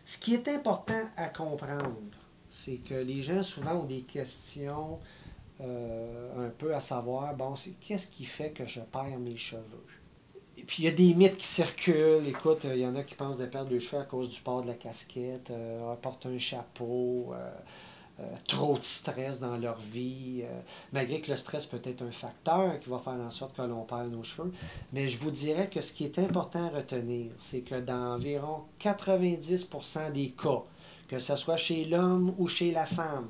Ce qui est important à comprendre, c'est que les gens souvent ont des questions un peu à savoir, bon, c'est qu'est-ce qui fait que je perds mes cheveux? Et puis il y a des mythes qui circulent. Écoute, il y en a qui pensent de perdre les cheveux à cause du port de la casquette, porter un chapeau, trop de stress dans leur vie, malgré que le stress peut être un facteur qui va faire en sorte que l'on perd nos cheveux. Mais je vous dirais que ce qui est important à retenir, c'est que dans environ 90% des cas, que ce soit chez l'homme ou chez la femme,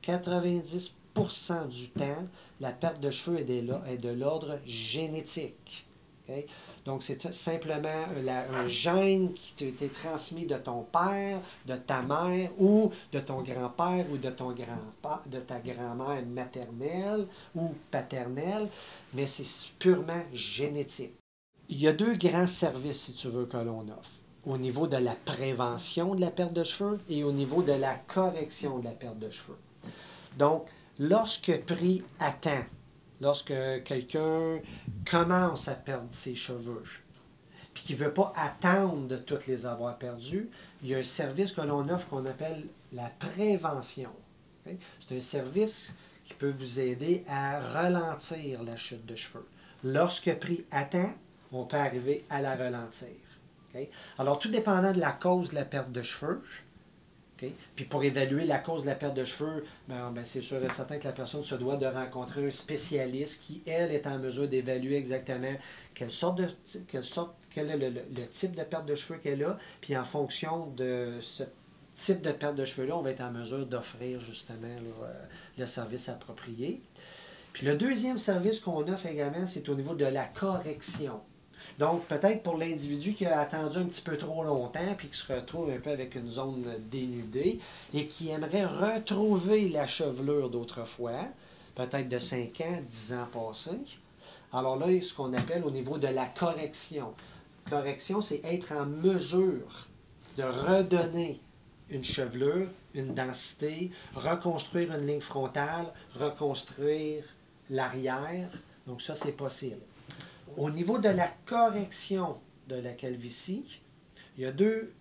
90% du temps, la perte de cheveux est de l'ordre génétique. Okay? Donc, c'est simplement un gène qui t'a été transmis de ton père, de ta mère, ou de ton grand-père, ou de de ta grand-mère maternelle ou paternelle, mais c'est purement génétique. Il y a deux grands services, si tu veux, que l'on offre. Au niveau de la prévention de la perte de cheveux et au niveau de la correction de la perte de cheveux. Donc, lorsque pris à temps, lorsque quelqu'un commence à perdre ses cheveux, puis qu'il ne veut pas attendre de toutes les avoir perdus, il y a un service que l'on offre qu'on appelle la prévention. Okay? C'est un service qui peut vous aider à ralentir la chute de cheveux. Lorsque pris à temps, on peut arriver à la ralentir. Okay? Alors, tout dépendant de la cause de la perte de cheveux, okay? Puis pour évaluer la cause de la perte de cheveux, c'est sûr et certain que la personne se doit de rencontrer un spécialiste qui, elle, est en mesure d'évaluer exactement quel est le type de perte de cheveux qu'elle a. Puis en fonction de ce type de perte de cheveux-là, on va être en mesure d'offrir justement le service approprié. Puis le deuxième service qu'on offre également, c'est au niveau de la correction. Donc, peut-être pour l'individu qui a attendu un petit peu trop longtemps puis qui se retrouve un peu avec une zone dénudée et qui aimerait retrouver la chevelure d'autrefois, peut-être de 5 ans, 10 ans passés. Alors là, ce qu'on appelle au niveau de la correction. Correction, c'est être en mesure de redonner une chevelure, une densité, reconstruire une ligne frontale, reconstruire l'arrière. Donc ça, c'est possible. Au niveau de la correction de la calvitie, il y a deux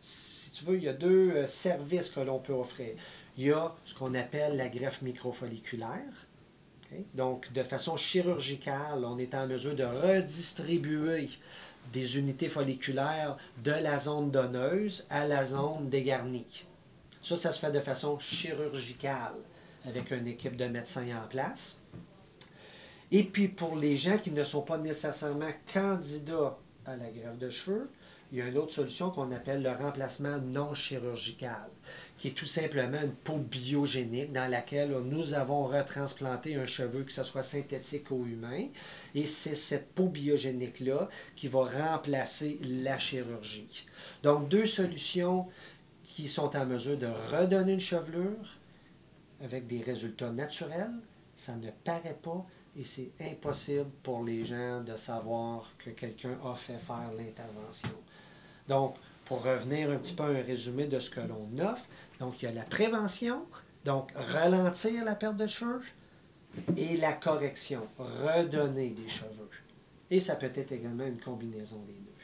services que l'on peut offrir. Il y a ce qu'on appelle la greffe microfolliculaire. Okay? Donc, de façon chirurgicale, on est en mesure de redistribuer des unités folliculaires de la zone donneuse à la zone dégarnie. Ça se fait de façon chirurgicale avec une équipe de médecins en place. Et puis pour les gens qui ne sont pas nécessairement candidats à la greffe de cheveux, il y a une autre solution qu'on appelle le remplacement non chirurgical, qui est tout simplement une peau biogénique dans laquelle nous avons retransplanté un cheveu, que ce soit synthétique ou humain, et c'est cette peau biogénique-là qui va remplacer la chirurgie. Donc deux solutions qui sont en mesure de redonner une chevelure avec des résultats naturels, ça ne paraît pas, et c'est impossible pour les gens de savoir que quelqu'un a fait faire l'intervention. Donc, pour revenir un petit peu à un résumé de ce que l'on offre, donc il y a la prévention, donc ralentir la perte de cheveux, et la correction, redonner des cheveux. Et ça peut être également une combinaison des deux.